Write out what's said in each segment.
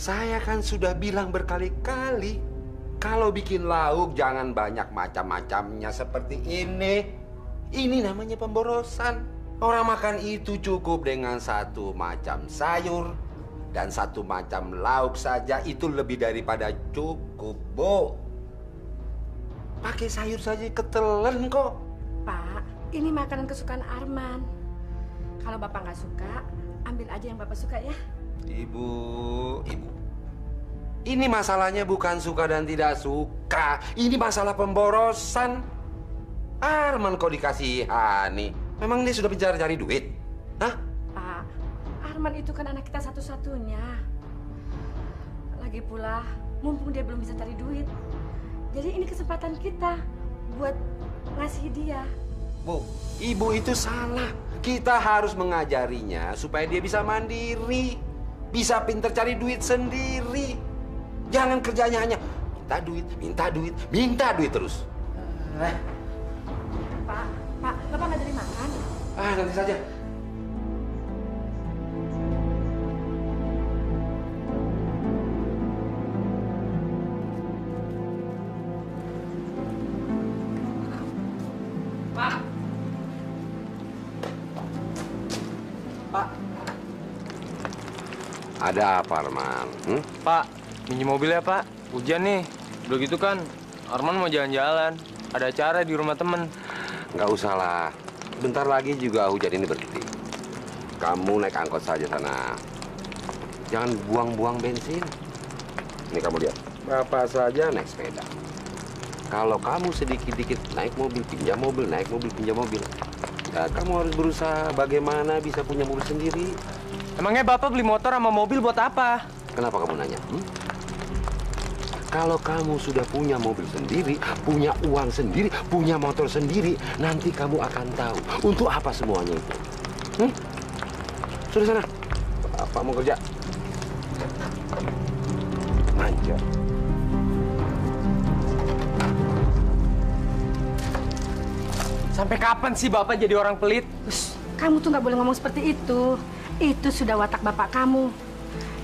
Saya kan sudah bilang berkali-kali, kalau bikin lauk jangan banyak macam-macamnya seperti ini. Ini namanya pemborosan. Orang makan itu cukup dengan satu macam sayur dan satu macam lauk saja, itu lebih daripada cukup, Bu. Pakai sayur saja ketelen kok. Pak, ini makanan kesukaan Arman. Kalau Bapak nggak suka, ambil aja yang Bapak suka ya. Ibu. Ini masalahnya bukan suka dan tidak suka. Ini masalah pemborosan. Arman kok dikasihani. Memang dia sudah mencari-cari duit? Hah? Pak, Arman itu kan anak kita satu-satunya. Lagi pula, mumpung dia belum bisa cari duit. Jadi ini kesempatan kita buat ngasih dia. Bu, ibu itu salah. Kita harus mengajarinya supaya dia bisa mandiri. Bisa pinter cari duit sendiri. Jangan kerjanya hanya minta duit, minta duit, minta duit terus. Pak, Bapak nggak jadi makan? Nanti saja. Pak. Ada apa, Arman? Pak, pinjam mobil ya, Pak. Hujan nih. Udah gitu kan, Arman mau jalan-jalan. Ada acara di rumah temen. Nggak usah lah. Bentar lagi juga hujan ini berhenti. Kamu naik angkot saja sana. Jangan buang-buang bensin. Ini kamu lihat. Bapak saja naik sepeda. Kalau kamu sedikit-dikit naik mobil, pinjam mobil, naik mobil, pinjam mobil. Ya, kamu harus berusaha bagaimana bisa punya mobil sendiri. Emangnya Bapak beli motor sama mobil buat apa? Kenapa kamu nanya? Kalau kamu sudah punya mobil sendiri, punya uang sendiri, punya motor sendiri, nanti kamu akan tahu untuk apa semuanya itu. Sudah sana. Bapak mau kerja. Manja. Sampai kapan sih Bapak jadi orang pelit? Kamu tuh nggak boleh ngomong seperti itu. Itu sudah watak Bapak kamu.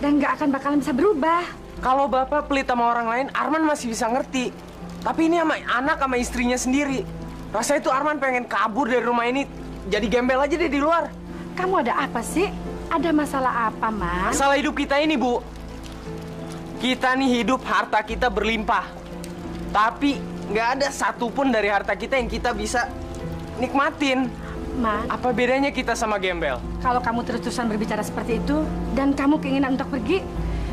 Dan nggak akan bakalan bisa berubah. Kalau Bapak pelit sama orang lain, Arman masih bisa ngerti. Tapi ini sama anak sama istrinya sendiri. Rasanya tuh Arman pengen kabur dari rumah ini. Jadi gembel aja deh di luar. Kamu ada apa sih? Ada masalah apa, Man? Masalah hidup kita ini, Bu. Kita nih hidup, harta kita berlimpah. Tapi nggak ada satupun dari harta kita yang kita bisa nikmatin. Man, Apa bedanya kita sama gembel? kalau kamu terus-terusan berbicara seperti itu dan kamu keinginan untuk pergi,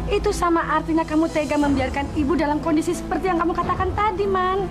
itu sama artinya kamu tega membiarkan ibu dalam kondisi seperti yang kamu katakan tadi, Man.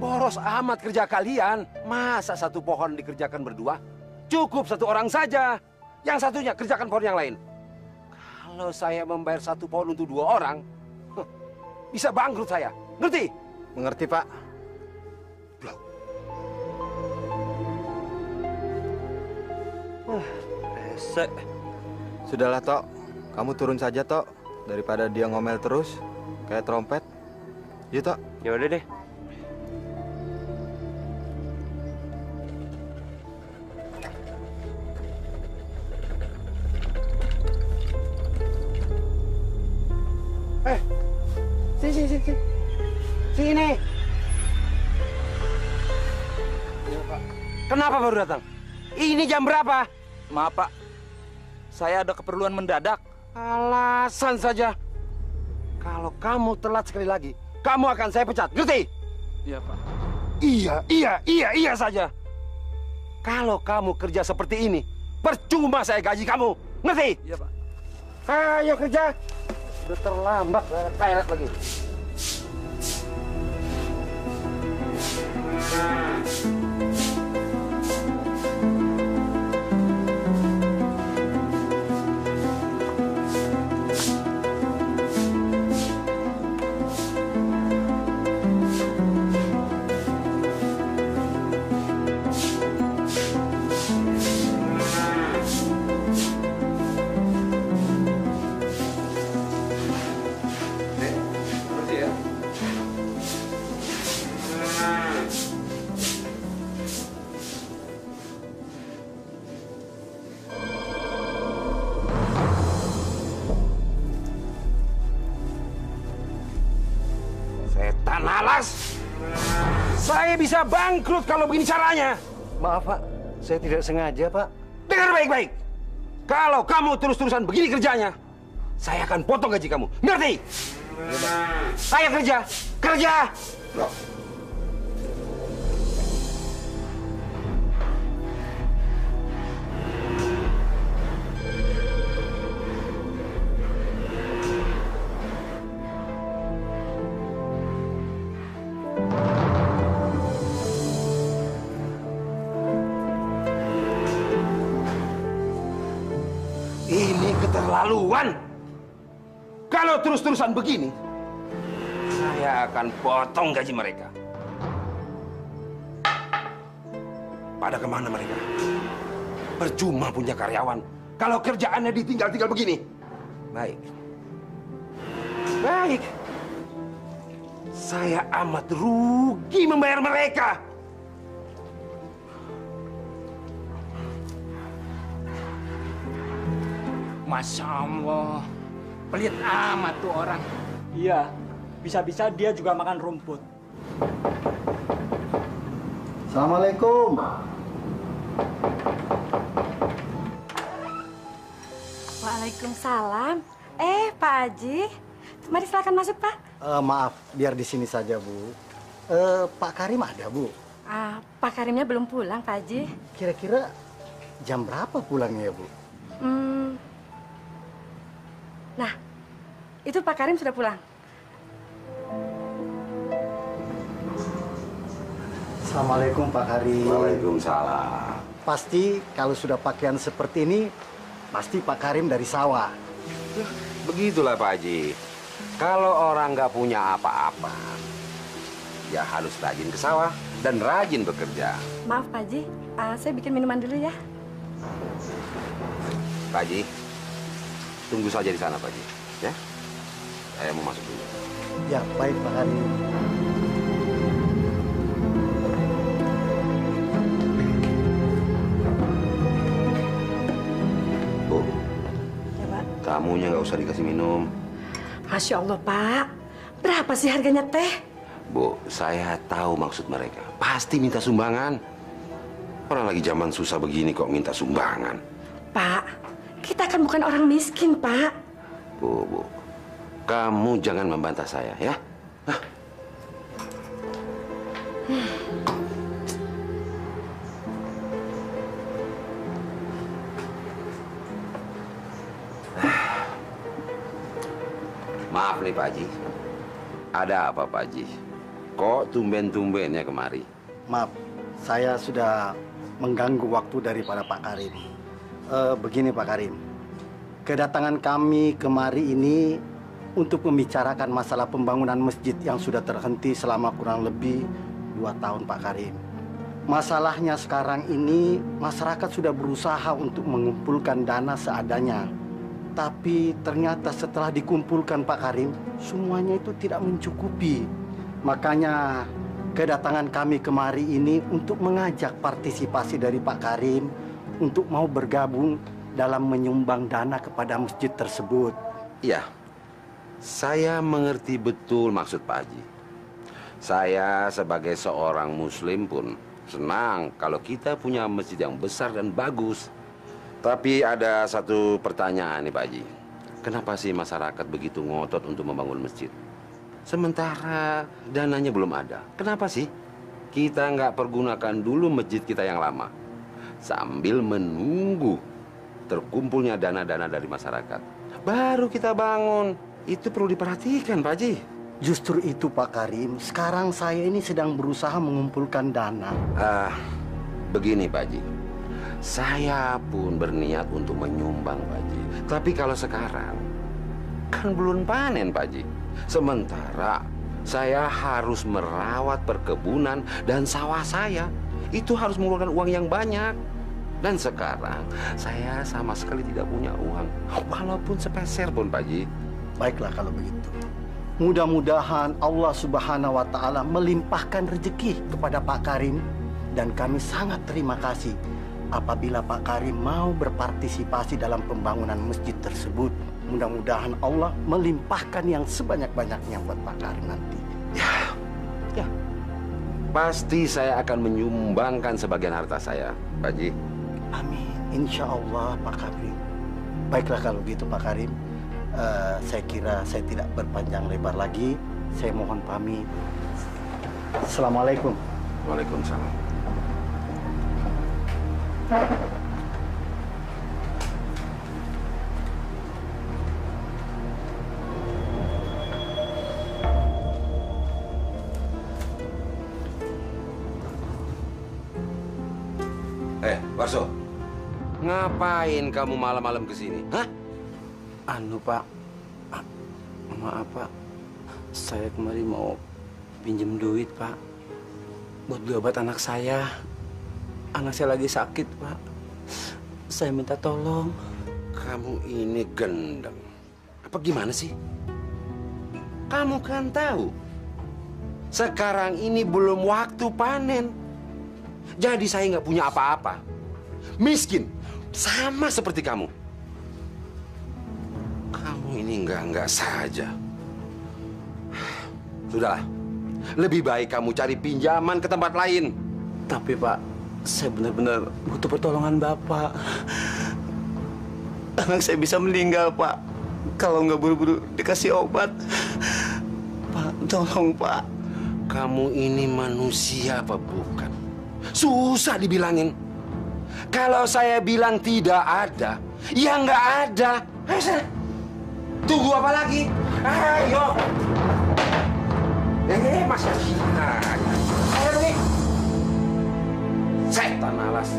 Boros amat kerja kalian. Masa satu pohon dikerjakan berdua? Cukup satu orang saja. yang satunya kerjakan pohon yang lain. Kalau saya membayar 1 pohon untuk 2 orang, bisa bangkrut saya. Ngerti? Mengerti, Pak. Loh. Resek. Sudahlah, Tok. Kamu turun saja, Tok. Daripada dia ngomel terus, kayak trompet. Yuk, Tok. Ya udah deh. Sini. Kenapa baru datang? Ini jam berapa? Maaf, Pak. Saya ada keperluan mendadak. Alasan saja. Kalau kamu telat sekali lagi, kamu akan saya pecat. Ngerti? Iya, Pak. Iya saja. Kalau kamu kerja seperti ini, percuma saya gaji kamu. Ngerti? Iya, Pak. Ayo kerja. Udah terlambat, toilet lagi. Setan alas! Saya bisa bangkrut kalau begini caranya. Maaf, Pak. Saya tidak sengaja, Pak. Dengar baik-baik. Kalau kamu terus-terusan begini kerjanya, saya akan potong gaji kamu. Ngerti? Ayo kerja. Kerja! Ini keterlaluan. Kalau terus-terusan begini, saya akan potong gaji mereka. Pada kemana mereka? Percuma punya karyawan kalau kerjaannya ditinggal-tinggal begini. Baik. Baik. Saya amat rugi membayar mereka. Masya Allah, pelit amat tuh orang. Iya, bisa-bisa dia juga makan rumput. Assalamualaikum. Waalaikumsalam. Pak Haji. Mari silakan masuk, Pak. Maaf, biar di sini saja, Bu. Pak Karim ada, Bu? Pak Karimnya belum pulang, Pak Haji. Kira-kira jam berapa pulangnya, Bu? Nah, itu Pak Karim sudah pulang. Assalamualaikum, Pak Karim. Waalaikumsalam. Pasti kalau sudah pakaian seperti ini, pasti Pak Karim dari sawah. Begitulah Pak Haji. Kalau orang nggak punya apa-apa, ya harus rajin ke sawah dan rajin bekerja. Maaf, Pak Haji. Saya bikin minuman dulu ya. Pak Haji, tunggu saja di sana Pak Haji. Ya, saya mau masuk dulu. Ya, baik, Pak Karim. Bu, Ya, Pak. tamunya nggak usah dikasih minum. Masya Allah, Pak. Berapa sih harganya teh? Bu, saya tahu maksud mereka. Pasti minta sumbangan. Orang lagi zaman susah begini kok minta sumbangan. Pak, kita kan bukan orang miskin, Pak. Bu, kamu jangan membantah saya ya. Hah? Maaf nih Pak Haji. Ada apa Pak Haji? Kok tumben-tumbennya kemari? Maaf, saya sudah mengganggu waktu daripada Pak Karim. Begini Pak Karim, kedatangan kami kemari ini untuk membicarakan masalah pembangunan masjid yang sudah terhenti selama kurang lebih 2 tahun Pak Karim. Masalahnya sekarang ini masyarakat sudah berusaha untuk mengumpulkan dana seadanya. Tapi ternyata setelah dikumpulkan Pak Karim, semuanya itu tidak mencukupi. Makanya kedatangan kami kemari ini untuk mengajak partisipasi dari Pak Karim untuk mau bergabung dalam menyumbang dana kepada masjid tersebut. Iya, saya mengerti betul maksud Pak Haji. Saya sebagai seorang muslim pun senang kalau kita punya masjid yang besar dan bagus. Tapi ada satu pertanyaan nih Pak Haji. Kenapa sih masyarakat begitu ngotot untuk membangun masjid? Sementara dananya belum ada. Kenapa sih kita nggak pergunakan dulu masjid kita yang lama sambil menunggu terkumpulnya dana-dana dari masyarakat, baru kita bangun? Itu perlu diperhatikan Pak Haji. Justru itu Pak Karim, sekarang saya ini sedang berusaha mengumpulkan dana. Begini Pak Haji, saya pun berniat untuk menyumbang Pak Haji. Tapi kalau sekarang kan belum panen Pak Haji. Sementara saya harus merawat perkebunan dan sawah saya. Itu harus mengeluarkan uang yang banyak. Dan sekarang saya sama sekali tidak punya uang, walaupun sepeser pun Pak Haji. Baiklah kalau begitu. Mudah-mudahan Allah Subhanahu wa Ta'ala melimpahkan rezeki kepada Pak Karim. Dan kami sangat terima kasih apabila Pak Karim mau berpartisipasi dalam pembangunan masjid tersebut. Mudah-mudahan Allah melimpahkan yang sebanyak-banyaknya buat Pak Karim nanti. Ya, pasti saya akan menyumbangkan sebagian harta saya, Pak Haji. Amin, insya Allah Pak Karim. Baiklah kalau gitu Pak Karim. Saya kira saya tidak berpanjang lebar lagi. Saya mohon pamit. Assalamualaikum. Waalaikumsalam. Warso, ngapain kamu malam-malam kesini? Hah? Anu Pak, maaf Pak, saya kemarin mau pinjem duit Pak, buat beli obat anak saya. Anak saya lagi sakit Pak, saya minta tolong. Kamu ini gendeng. Apa gimana sih? Kamu kan tahu, sekarang ini belum waktu panen. Jadi saya nggak punya apa-apa. Miskin, sama seperti kamu. Kamu ini enggak saja. Sudahlah, lebih baik kamu cari pinjaman ke tempat lain. Tapi Pak, saya benar-benar butuh pertolongan Bapak. Anak saya bisa meninggal Pak, kalau nggak buru-buru dikasih obat. Pak, tolong Pak. Kamu ini manusia apa bukan? Susah dibilangin. Kalau saya bilang tidak ada, ya nggak ada. Tunggu apa lagi? Ayo. Mas. Ayo nih. Setan alas.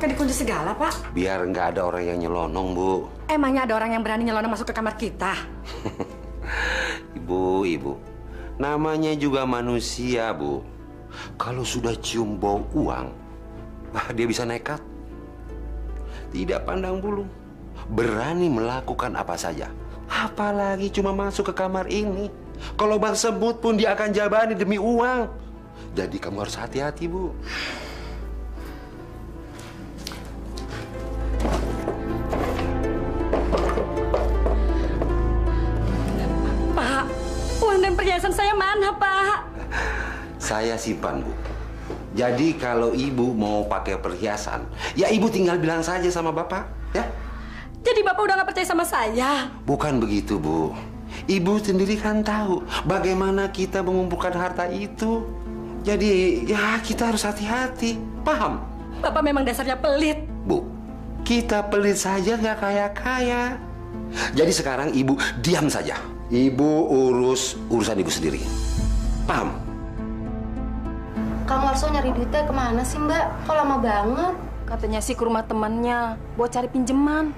Dikunci segala, Pak? Biar nggak ada orang yang nyelonong, Bu. Emangnya ada orang yang berani nyelonong masuk ke kamar kita? Ibu, namanya juga manusia, Bu. Kalau sudah cium bau uang, dia bisa nekat. Tidak pandang bulu, berani melakukan apa saja. Apalagi cuma masuk ke kamar ini. Kalau Bang Semut pun dia akan jabani demi uang. Jadi kamu harus hati-hati, Bu. Pak, uang dan perhiasan saya mana, Pak? Saya simpan, Bu. Jadi kalau Ibu mau pakai perhiasan, ya Ibu tinggal bilang saja sama Bapak, ya? Jadi Bapak udah nggak percaya sama saya? Bukan begitu, Bu. Ibu sendiri kan tahu bagaimana kita mengumpulkan harta itu. Jadi ya kita harus hati-hati, paham? Bapak memang dasarnya pelit. Bu, kita pelit saja nggak kaya-kaya. Jadi sekarang Ibu diam saja. Ibu urus urusan Ibu sendiri. Paham? Kang Warso nyari duitnya kemana sih, Mbak? Kok lama banget? Katanya sih ke rumah temannya buat cari pinjeman.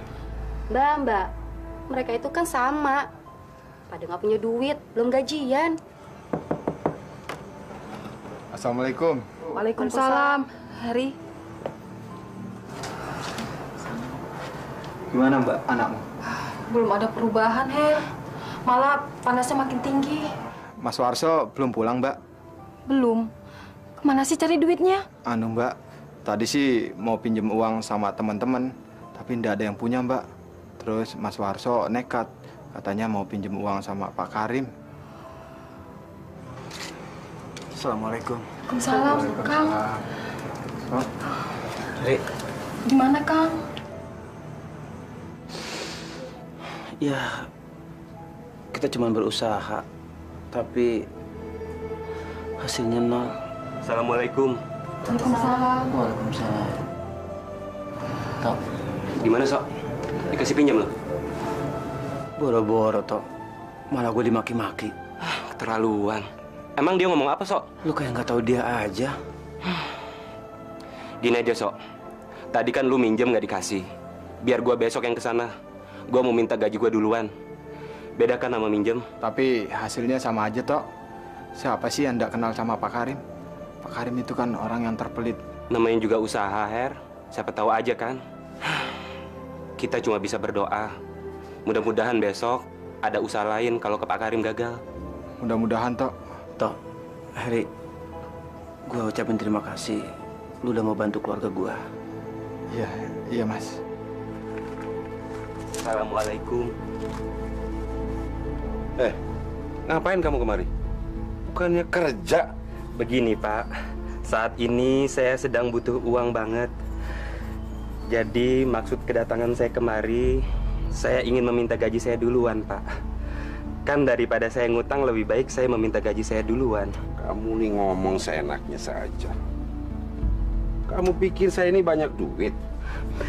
Mbak, mereka itu kan sama. Pada nggak punya duit, belum gajian. Assalamualaikum. Waalaikumsalam. Heri, Gimana Mbak anakmu? belum ada perubahan, Her. Malah panasnya makin tinggi. Mas Warso belum pulang Mbak? Belum. Kemana sih cari duitnya? Anu Mbak, tadi sih mau pinjem uang sama teman-teman, tapi ndak ada yang punya Mbak. Terus Mas Warso nekat, katanya mau pinjem uang sama Pak Karim. Assalamualaikum. Waalaikumsalam, Kang. Oh, Ri, Gimana, Kang? ya kita cuma berusaha, tapi hasilnya nol. Assalamualaikum. Waalaikumsalam. Waalaikumsalam. Tok, Gimana, Sok? Dikasih pinjam lo? boro-boro, Tok. Malah gue dimaki-maki. Keterlaluan. Emang dia ngomong apa, Sok? Lu kayak nggak tahu dia aja. Gini aja, Sok. Tadi kan lu minjem nggak dikasih. Biar gua besok yang kesana. Gua mau minta gaji gua duluan. Bedakan sama minjem. Tapi hasilnya sama aja Tok. Siapa sih yang ndak kenal sama Pak Karim? Pak Karim itu kan orang yang terpelit. Namanya juga usaha, Her. Siapa tahu aja kan. Kita cuma bisa berdoa. Mudah-mudahan besok ada usaha lain kalau ke Pak Karim gagal. Mudah-mudahan Tok. Tok, Heri, gue ucapin terima kasih. Lu udah mau bantu keluarga gue. Iya Mas. Assalamualaikum. Ngapain kamu kemari? Bukannya kerja? Begini, Pak. Saat ini saya sedang butuh uang banget. Jadi maksud kedatangan saya kemari, saya ingin meminta gaji saya duluan, Pak. Kan daripada saya ngutang, lebih baik saya meminta gaji saya duluan. Kamu nih ngomong seenaknya saja. Kamu pikir saya ini banyak duit?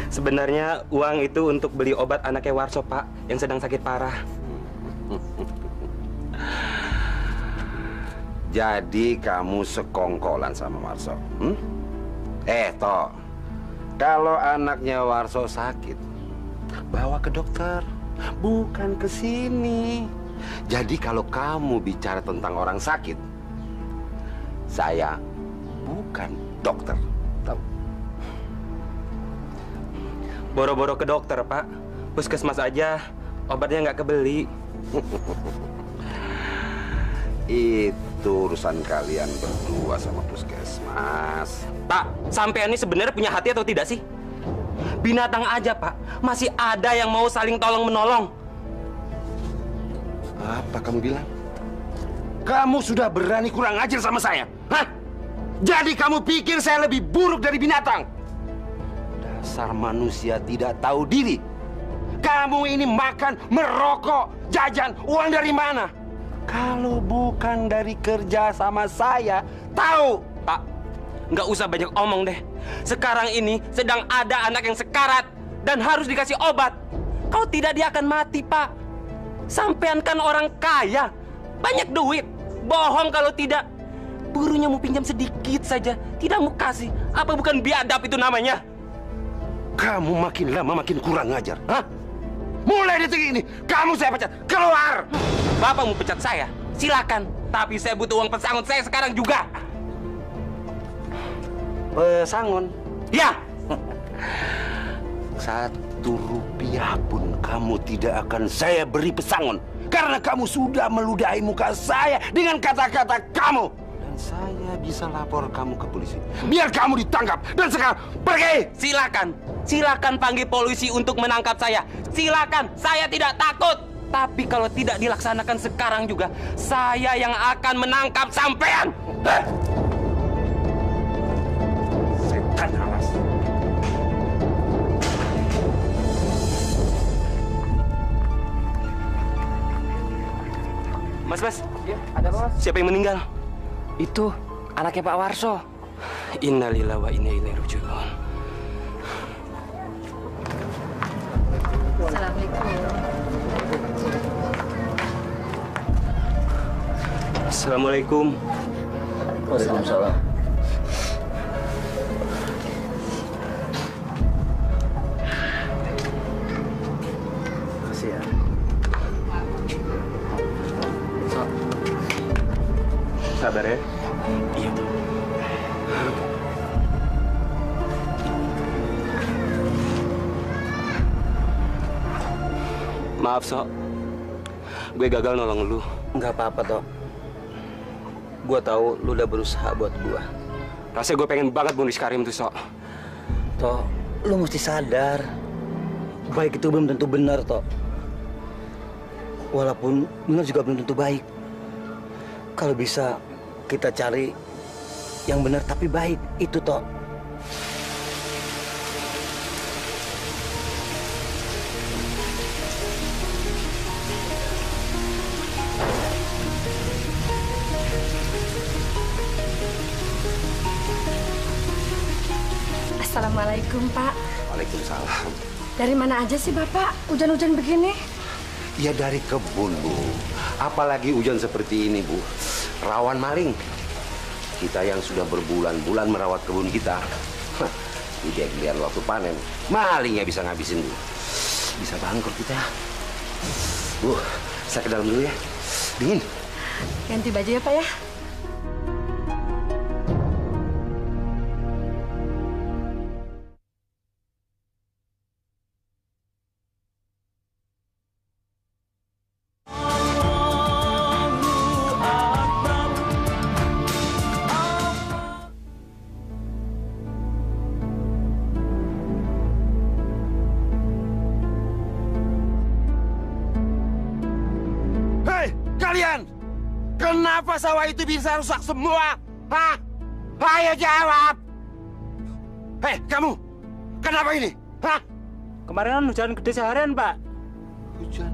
Sebenarnya uang itu untuk beli obat anaknya Warso, Pak, yang sedang sakit parah. Jadi kamu sekongkolan sama Warso? Toh, kalau anaknya Warso sakit, bawa ke dokter, bukan ke sini. Jadi kalau kamu bicara tentang orang sakit, saya bukan dokter, tahu? Boro-boro ke dokter, Pak. Puskesmas aja, obatnya nggak kebeli. Itu urusan kalian berdua sama puskesmas. Pak, sampean ini sebenarnya punya hati atau tidak sih? Binatang aja, Pak. Masih ada yang mau saling tolong-menolong. Apa kamu bilang? Kamu sudah berani kurang ajar sama saya? Hah? Jadi kamu pikir saya lebih buruk dari binatang? Dasar manusia tidak tahu diri. Kamu ini makan, merokok, jajan, uang dari mana? Kalau bukan dari kerja sama saya, tahu? Pak, nggak usah banyak omong deh. Sekarang ini sedang ada anak yang sekarat dan harus dikasih obat. Kalau tidak dia akan mati, Pak. Sampean kan orang kaya, banyak duit. Bohong kalau tidak. Burunya mau pinjam sedikit saja, tidak mau kasih. Apa bukan biadab itu namanya? Kamu makin lama makin kurang ajar, hah? Mulai detik ini, kamu saya pecat. Keluar! Bapak mau pecat saya? Silakan. Tapi saya butuh uang pesangon saya sekarang juga. Pesangon? Ya. Rp1 pun kamu tidak akan saya beri pesangon. Karena kamu sudah meludahi muka saya dengan kata-kata kamu. Dan saya bisa lapor kamu ke polisi. Biar kamu ditangkap. Dan sekarang pergi. Silakan. Silakan panggil polisi untuk menangkap saya. Silakan. Saya tidak takut. Tapi kalau tidak dilaksanakan sekarang juga, saya yang akan menangkap sampean. Setan alas. Mas. Ya, ada apa, Mas? Siapa yang meninggal? Itu anaknya Pak Warso. Innalillahi wa inna ilaihi raji'un. Assalamualaikum. Waalaikumsalam. Makasih ya. Sabar ya. Iya. Maaf, Sok. Gue gagal nolong lu. Nggak apa-apa, Tok. Gua tahu lu udah berusaha buat gua. Rasanya gue pengen banget bunuh si Karim tuh, Sok. Tok, lu mesti sadar. Baik itu belum tentu benar, Tok. Walaupun benar juga belum tentu baik. Kalau bisa kita cari yang benar tapi baik, itu, Tok. Assalamualaikum, Pak. Waalaikumsalam. Dari mana aja sih, Bapak? Hujan-hujan begini? Ya dari kebun, Bu. Apalagi hujan seperti ini, Bu. Rawan maling. Kita yang sudah berbulan-bulan merawat kebun kita. Tidak giliran waktu panen. Malingnya bisa ngabisin, Bu. Bisa bangkrut kita. Bu, saya ke dalam dulu ya. Dingin. Ganti baju ya, Pak ya? Kalian, kenapa sawah itu bisa rusak semua? Hah? Ayo jawab. Hei, kamu, kenapa ini? Hah? Kemarin kan hujan gede seharian, Pak. Hujan.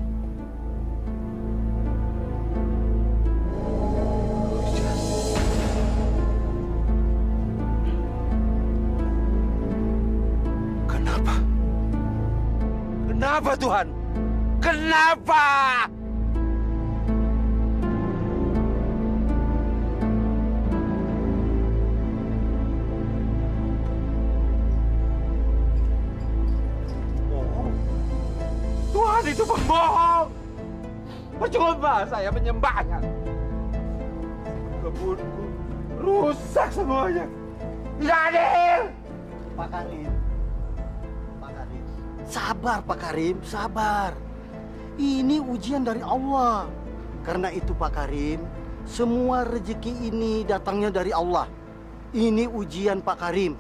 Kenapa? Kenapa, Tuhan? Kenapa? Tuhan itu pembohong. Percuma saya menyembahnya. Kebunku rusak semuanya. Tidak adil. Pak Karim. Pak Karim. Sabar, Pak Karim, sabar. Ini ujian dari Allah. Karena itu, Pak Karim, semua rezeki ini datangnya dari Allah. Ini ujian, Pak Karim.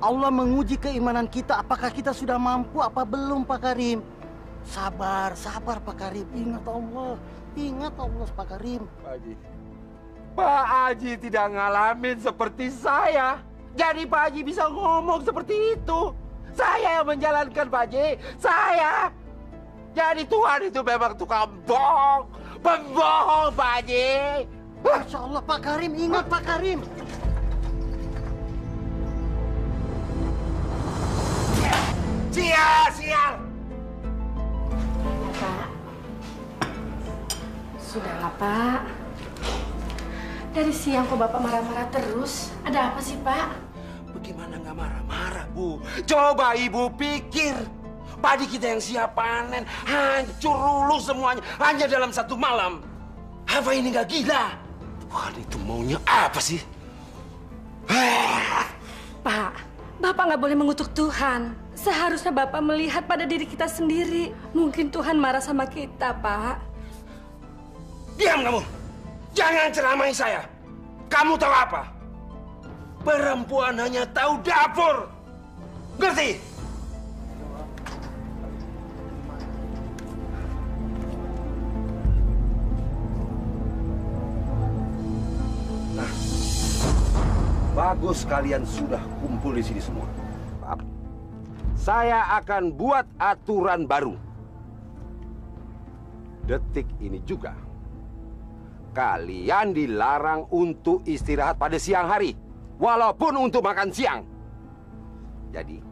Allah menguji keimanan kita, apakah kita sudah mampu apa belum, Pak Karim. Sabar, sabar, Pak Karim. Ingat Allah, Pak Karim. Pak Haji tidak ngalamin seperti saya. Jadi Pak Haji bisa ngomong seperti itu. Saya yang menjalankan, Pak Haji. Saya. Jadi Tuhan itu memang tukang bohong. Pembohong, Pak Haji. Masya Allah, Pak Karim. Ingat, Pak Karim. Sial. Pak. Sudahlah, Pak. Dari siang kok Bapak marah-marah terus. Ada apa sih, Pak? Bagaimana nggak marah-marah, Bu? Coba Ibu pikir. Padi kita yang siap panen hancur luluh semuanya hanya dalam satu malam. Apa ini nggak gila? Tuhan itu maunya apa sih? Pak, Bapak nggak boleh mengutuk Tuhan. Seharusnya Bapak melihat pada diri kita sendiri. Mungkin Tuhan marah sama kita, Pak. Diam kamu! Jangan ceramai saya! Kamu tahu apa? Perempuan hanya tahu dapur! Ngerti? Nah, bagus kalian sudah kumpul di sini semua. Saya akan buat aturan baru. Detik ini juga, kalian dilarang untuk istirahat pada siang hari, walaupun untuk makan siang. Jadi,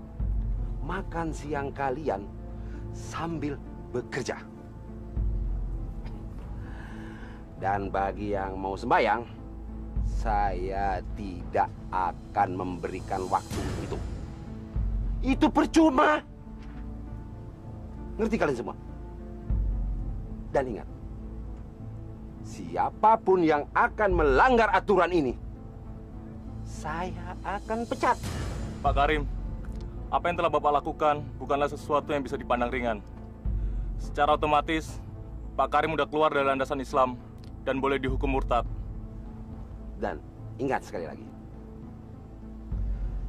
makan siang kalian sambil bekerja. Dan bagi yang mau sembahyang, saya tidak akan memberikan waktu itu. Itu percuma. Ngerti kalian semua? Dan ingat, siapapun yang akan melanggar aturan ini, saya akan pecat. Pak Karim, apa yang telah Bapak lakukan bukanlah sesuatu yang bisa dipandang ringan. Secara otomatis, Pak Karim udah keluar dari landasan Islam dan boleh dihukum murtad. Dan ingat sekali lagi,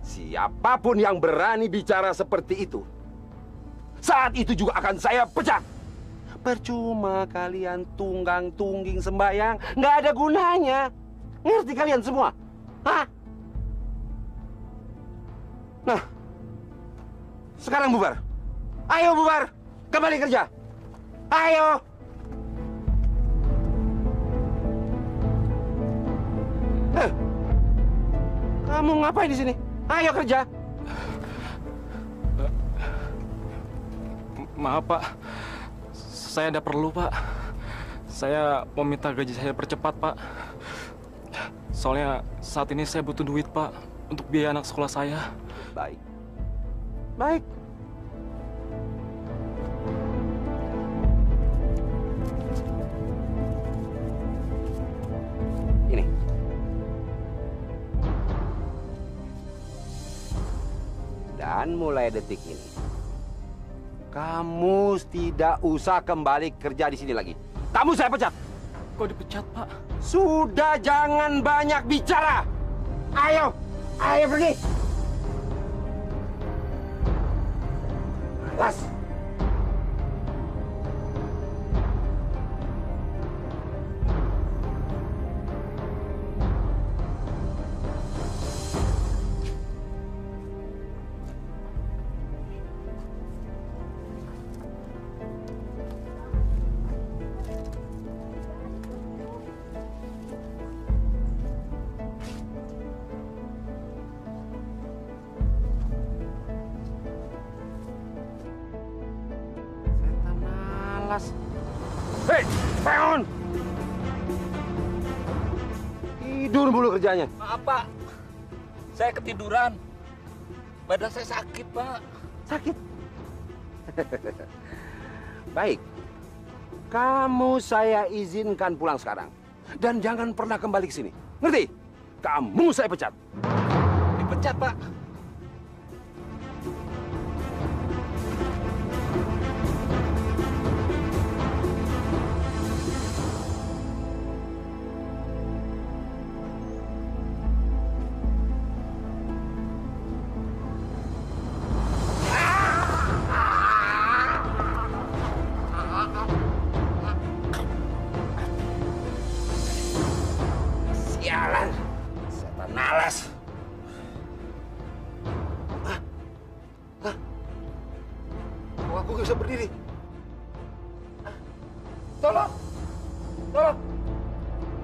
siapapun yang berani bicara seperti itu, saat itu juga akan saya pecat. Percuma kalian tunggang-tungging sembahyang, nggak ada gunanya. Ngerti kalian semua? Hah? Nah, sekarang bubar. Ayo bubar, kembali kerja. Ayo. Kamu ngapain di sini? Ayo kerja. Maaf Pak, saya ada perlu Pak. Saya mau minta gaji saya percepat Pak. Soalnya saat ini saya butuh duit Pak untuk biaya anak sekolah saya. Baik. Baik. Ini. Dan mulai detik ini, kamu tidak usah kembali kerja di sini lagi. Kamu saya pecat. Kok dipecat, Pak? Sudah, jangan banyak bicara. Ayo, ayo pergi. Malas. Hei, bangun! Tidur mulu kerjanya. Maaf, Pak. Saya ketiduran. Badan saya sakit, Pak. Sakit? Baik. Kamu saya izinkan pulang sekarang. Dan jangan pernah kembali ke sini. Ngerti? Kamu saya pecat. Dipecat, Pak. Sialan, setan malas. Kok aku nggak bisa berdiri? Tolong! Tolong!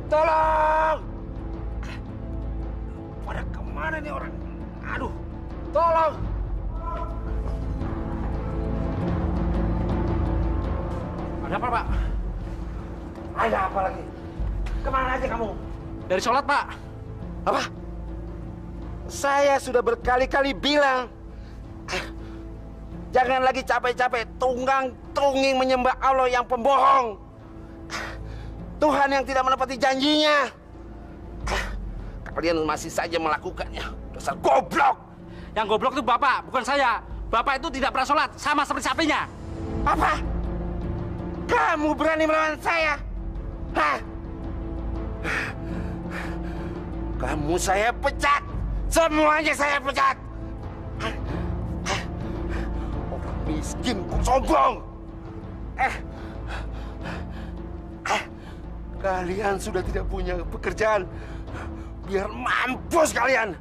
Tolong! Pada kemana nih orang? Aduh! Tolong! Ada apa, Pak? Ada apa lagi? Kemana aja kamu? Dari sholat, Pak. Apa? Saya sudah berkali-kali bilang, jangan lagi capek-capek tunggang-tungging menyembah Allah yang pembohong. Tuhan yang tidak menepati janjinya. Kalian masih saja melakukannya. Dasar goblok. Yang goblok itu Bapak, bukan saya. Bapak itu tidak pernah sholat, sama seperti sapinya. Apa? Kamu berani melawan saya? Hah? Kamu saya pecat. Semuanya saya pecat. Orang miskin kok sombong. Kalian sudah tidak punya pekerjaan. Biar mampus kalian.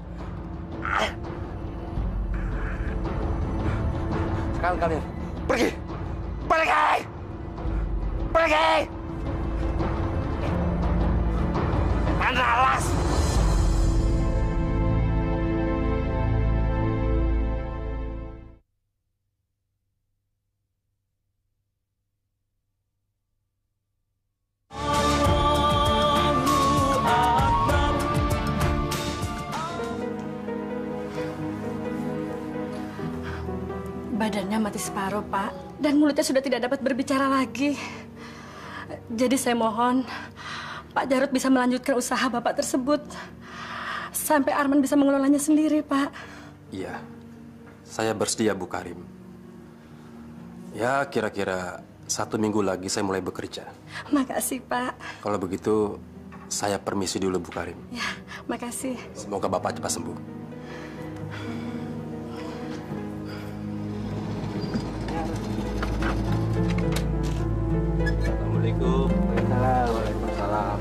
Sekarang kalian pergi. Pergi! Pergi! Analas! Badannya mati separuh, Pak. Dan mulutnya sudah tidak dapat berbicara lagi. Jadi saya mohon, Pak Jarod bisa melanjutkan usaha Bapak tersebut. Sampai Arman bisa mengelolanya sendiri, Pak. Iya, saya bersedia, Bu Karim. Ya, kira-kira 1 minggu lagi saya mulai bekerja. Makasih, Pak. Kalau begitu, saya permisi dulu, Bu Karim. Ya, makasih. Semoga Bapak cepat sembuh. Assalamualaikum. Waalaikumsalam.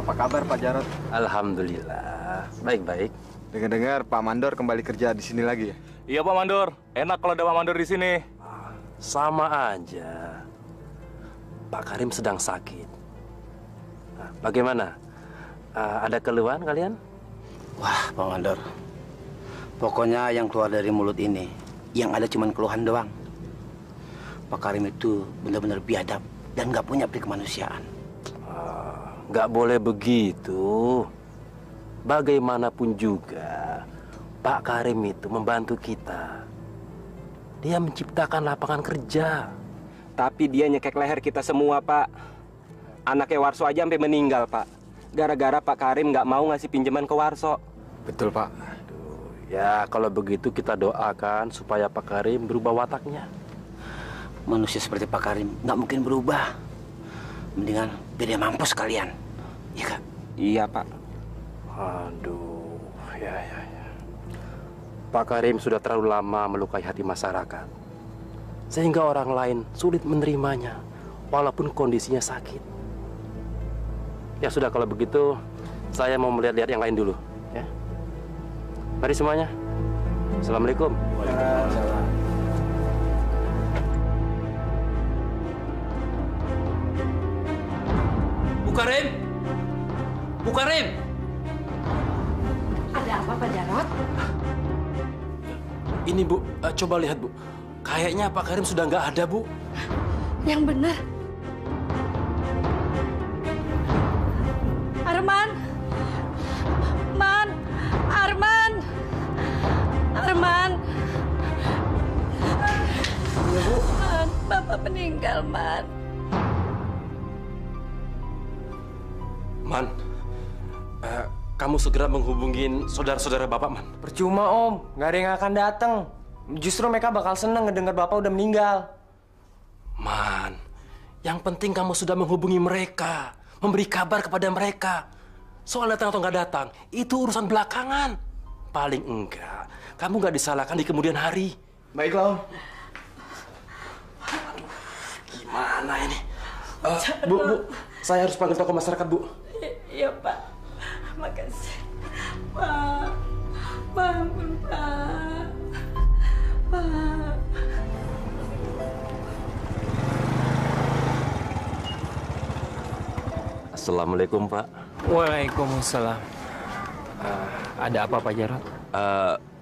Apa kabar Pak Jarod? Alhamdulillah, baik-baik. Dengar-dengar Pak Mandor kembali kerja di sini lagi ya? Iya Pak Mandor, enak kalau ada Pak Mandor di sini. Sama aja. Pak Karim sedang sakit. Nah, bagaimana? Ada keluhan kalian? Wah, Pak Mandor. Pokoknya yang keluar dari mulut ini, yang ada cuma keluhan doang. Pak Karim itu benar-benar biadab dan nggak punya peri kemanusiaan. Nggak boleh begitu. Bagaimanapun juga, Pak Karim itu membantu kita. Dia menciptakan lapangan kerja. Tapi dia nyekek leher kita semua, Pak. Anaknya Warso aja sampai meninggal, Pak. Gara-gara Pak Karim nggak mau ngasih pinjaman ke Warso. Betul, Pak. Ya, kalau begitu kita doakan supaya Pak Karim berubah wataknya. Manusia seperti Pak Karim nggak mungkin berubah. Mendingan biar dia mampus kalian. Iya, Kak? Iya, Pak. Aduh, ya. Pak Karim sudah terlalu lama melukai hati masyarakat. Sehingga orang lain sulit menerimanya, walaupun kondisinya sakit. Ya sudah, kalau begitu, saya mau melihat-lihat yang lain dulu. Ya. Mari semuanya. Assalamualaikum. Waalaikumsalam. Bu Karim! Bu Karim! Ada apa, Pak Jarod? Ini Bu, coba lihat Bu. Kayaknya Pak Karim sudah nggak ada Bu. Yang benar. Arman! Arman! Ya Bu. Man, Bapak meninggal, Man. Man, kamu segera menghubungin saudara-saudara Bapak, Man. Percuma, Om. Nggak ada yang akan datang. Justru mereka bakal seneng ngedengar Bapak udah meninggal. Man, yang penting kamu sudah menghubungi mereka, memberi kabar kepada mereka. Soal datang atau nggak datang, itu urusan belakangan. Paling enggak, kamu nggak disalahkan di kemudian hari. Baiklah, Om. Aduh, gimana ini? Bu, saya harus panggil tokoh masyarakat, Bu. Iya, Pak. Makasih. Pak. Bangun, Pak. Pak. Assalamualaikum, Pak. Waalaikumsalam. Ada apa, Pak Jarod?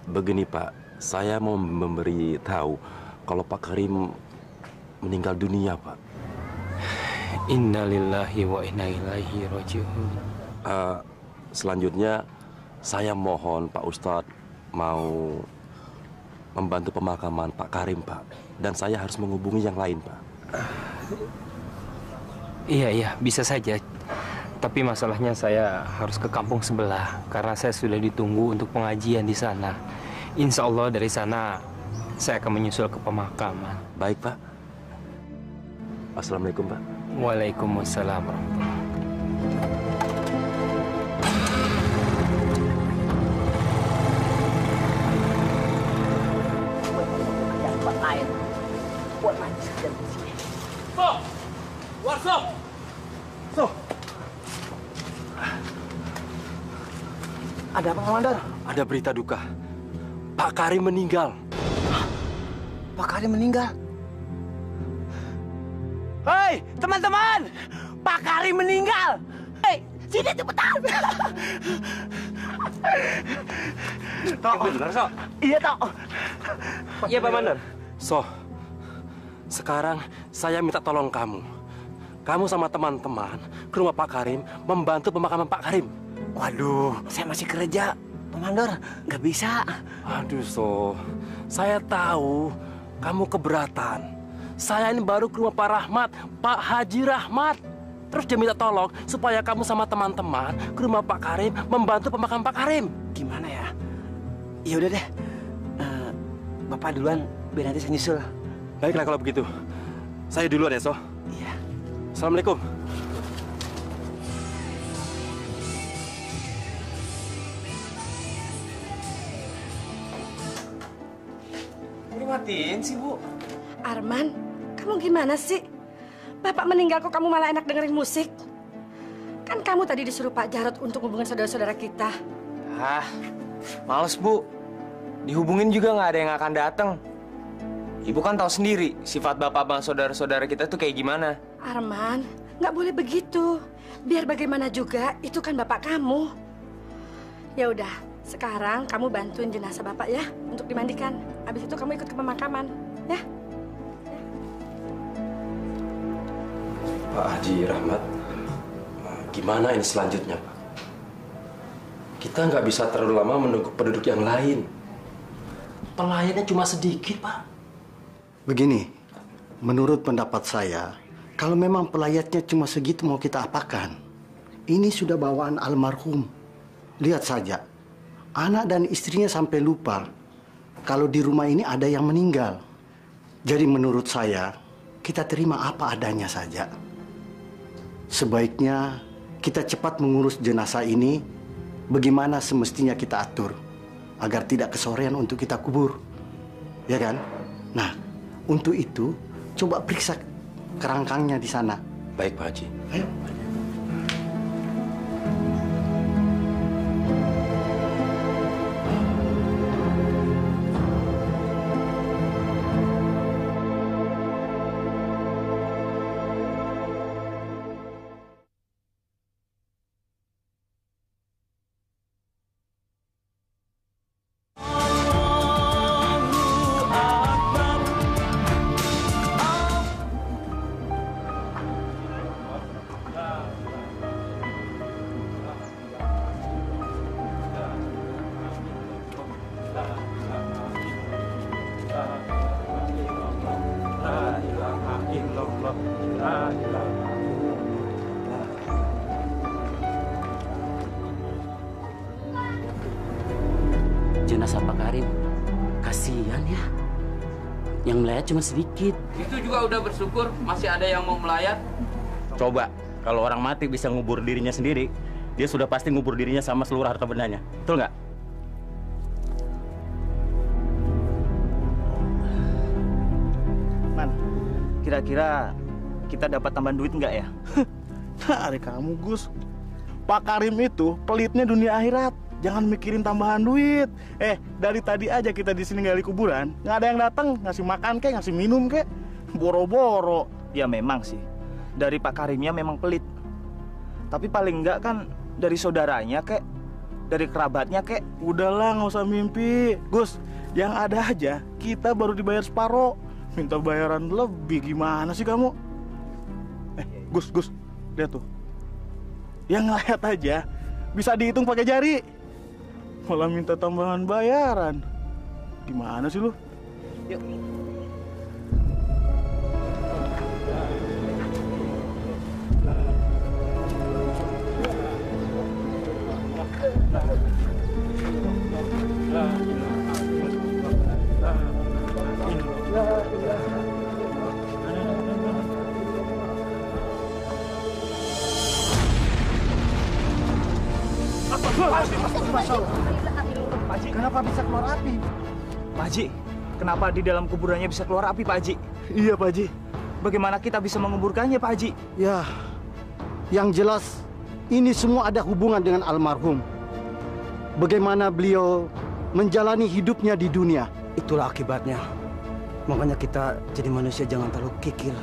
Begini, Pak. Saya mau memberi tahu kalau Pak Karim meninggal dunia, Pak. Innalillahi wa inna ilaihi raji'un. Selanjutnya, saya mohon Pak Ustadz mau membantu pemakaman Pak Karim, Pak. Dan saya harus menghubungi yang lain, Pak. Iya, bisa saja. Tapi masalahnya saya harus ke kampung sebelah karena saya sudah ditunggu untuk pengajian di sana. Insya Allah dari sana saya akan menyusul ke pemakaman. Baik, Pak. Assalamualaikum, Pak. Waalaikumsalam warahmatullahi Warso! So. Ada apa, Komandan? Ada berita duka. Pak Karim meninggal. Pak Karim meninggal? Hei, teman-teman! Pak Karim meninggal! Hei, sini cepetan! Tok. Benar, So? Iya, Tok. Iya, Pak Mandan. So, sekarang saya minta tolong kamu. Kamu sama teman-teman ke rumah Pak Karim membantu pemakaman Pak Karim. Waduh, saya masih kerja. Komandor, nggak bisa. Aduh, So. Saya tahu kamu keberatan. Saya ini baru ke rumah Pak Rahmat, Pak Haji Rahmat. Terus dia minta tolong supaya kamu sama teman-teman ke rumah Pak Karim membantu pemakaman Pak Karim. Gimana ya? Ya udah deh. Bapak duluan, biar nanti saya nyusul. Baiklah kalau begitu. Saya duluan ya, So. Iya. Assalamualaikum. Udah matiin sih, Bu. Arman, kamu gimana sih? Bapak meninggal kok kamu malah enak dengerin musik? Kan kamu tadi disuruh Pak Jarod untuk hubungan saudara-saudara kita. Ah, males, Bu. Dihubungin juga nggak ada yang akan datang. Ibu kan tahu sendiri sifat bapak sama saudara-saudara kita tuh kayak gimana. Arman, nggak boleh begitu. Biar bagaimana juga, itu kan bapak kamu. Ya udah, sekarang kamu bantuin jenazah bapak ya untuk dimandikan. Habis itu kamu ikut ke pemakaman, ya? Pak Haji Rahmat, gimana ini selanjutnya, Pak? Kita nggak bisa terlalu lama menunggu penduduk yang lain. Pelayannya cuma sedikit, Pak. Begini, menurut pendapat saya, kalau memang pelayatnya cuma segitu mau kita apakan? Ini sudah bawaan almarhum. Lihat saja, anak dan istrinya sampai lupa kalau di rumah ini ada yang meninggal. Jadi menurut saya, kita terima apa adanya saja. Sebaiknya kita cepat mengurus jenazah ini bagaimana semestinya kita atur agar tidak kesorean untuk kita kubur. Ya kan? Nah, untuk itu coba periksa kerangkangnya di sana. Baik, Pak Haji. Ayo. Jenazah Pak Karim, kasihan ya. Yang melayat cuma sedikit. Itu juga udah bersyukur masih ada yang mau melayat. Coba, kalau orang mati bisa ngubur dirinya sendiri, dia sudah pasti ngubur dirinya sama seluruh harta bendanya. Betul nggak? Man, kira-kira kita dapat tambahan duit nggak ya? Dari kamu, Gus. Pak Karim itu pelitnya dunia akhirat. Jangan mikirin tambahan duit. Dari tadi aja kita di sini gali kuburan, nggak ada yang datang ngasih makan kek, ngasih minum kek, boro-boro. Ya memang sih, dari Pak Karimnya memang pelit. Tapi paling enggak kan dari saudaranya kek, dari kerabatnya kek. Udahlah, nggak usah mimpi, Gus. Yang ada aja kita baru dibayar separoh, minta bayaran lebih. Gimana sih kamu? Gus, lihat tuh. Yang ngeliat aja bisa dihitung pakai jari. Malah minta tambahan bayaran. Gimana sih lu? Yuk. Pak Haji, kenapa bisa keluar api? Pak Haji, kenapa di dalam kuburannya bisa keluar api, Pak Haji? Iya, Pak Haji. Bagaimana kita bisa menguburkannya, Pak Haji? Ya, yang jelas ini semua ada hubungan dengan almarhum. Bagaimana beliau menjalani hidupnya di dunia. Itulah akibatnya. Makanya kita jadi manusia jangan terlalu kikir,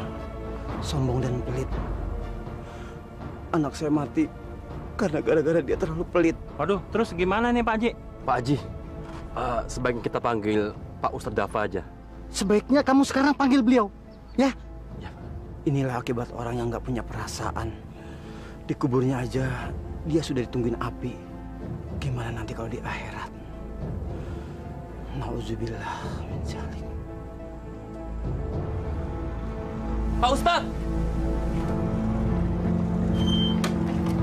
sombong dan pelit. Anak saya mati karena gara-gara dia terlalu pelit. Waduh, terus gimana nih Pak Haji? Pak Haji, sebaiknya kita panggil Pak Ustadz Dafa aja. Sebaiknya kamu sekarang panggil beliau, ya? Inilah akibat orang yang nggak punya perasaan. Di kuburnya aja dia sudah ditungguin api. Gimana nanti kalau di akhirat? Nauzubillah min dzalik. Pak Ustadz!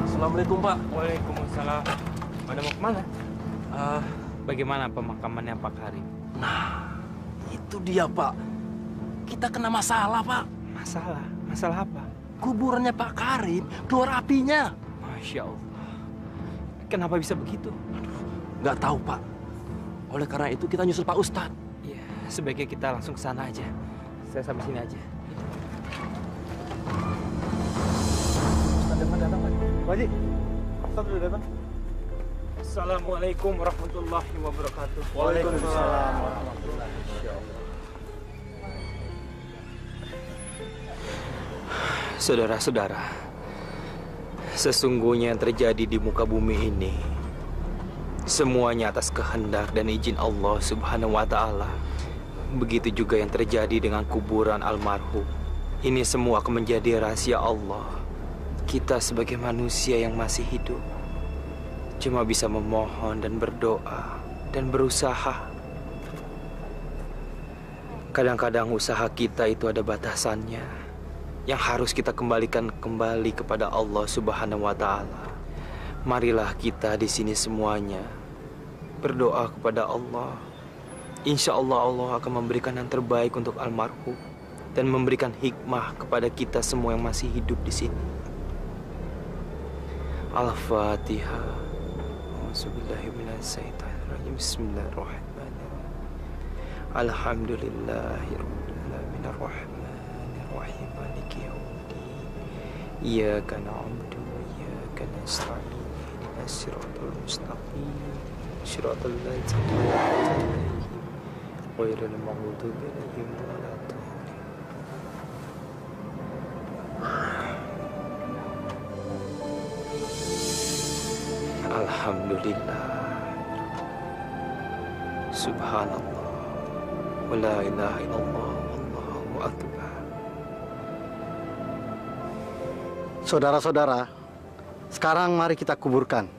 Assalamualaikum Pak. Waalaikumsalam. Pada mau kemana? Bagaimana pemakamannya Pak Karim? Nah, itu dia Pak. Kita kena masalah Pak. Masalah? Masalah apa? Kuburannya Pak Karim keluar apinya. Masya Allah. Kenapa bisa begitu? Nggak tahu Pak. Oleh karena itu kita nyusul Pak Ustadz. Iya, sebaiknya kita langsung ke sana aja. Saya sampai sini aja. Ustadz Dafa datang, Pak. Pak Haji, Ustadz udah datang. Assalamualaikum warahmatullahi wabarakatuh. Waalaikumsalam warahmatullahi wabarakatuh. Saudara-saudara, sesungguhnya yang terjadi di muka bumi ini semuanya atas kehendak dan izin Allah Subhanahu wa Ta'ala. Begitu juga yang terjadi dengan kuburan almarhum. Ini semua akan menjadi rahasia Allah. Kita sebagai manusia yang masih hidup cuma bisa memohon dan berdoa dan berusaha. Kadang-kadang usaha kita itu ada batasannya, yang harus kita kembalikan kembali kepada Allah Subhanahu wa Ta'ala. Marilah kita di sini semuanya berdoa kepada Allah. Insya Allah Allah akan memberikan yang terbaik untuk almarhum dan memberikan hikmah kepada kita semua yang masih hidup di sini. Al-Fatihah. Bismillahirrahmanirrahim. Alhamdulillahirabbil alamin arrahmanir rahim maliki yaumiddin. Iyyaka na'budu wa iyyaka nasta'in. Ihdinas siratal mustaqim. Siratal ladzina an'amta 'alaihim ghairil maghdubi 'alaihim waladdallin. Alhamdulillah. Subhanallah. Wa la ilaha illallah. Wallahu akbar. Saudara-saudara, sekarang mari kita kuburkan.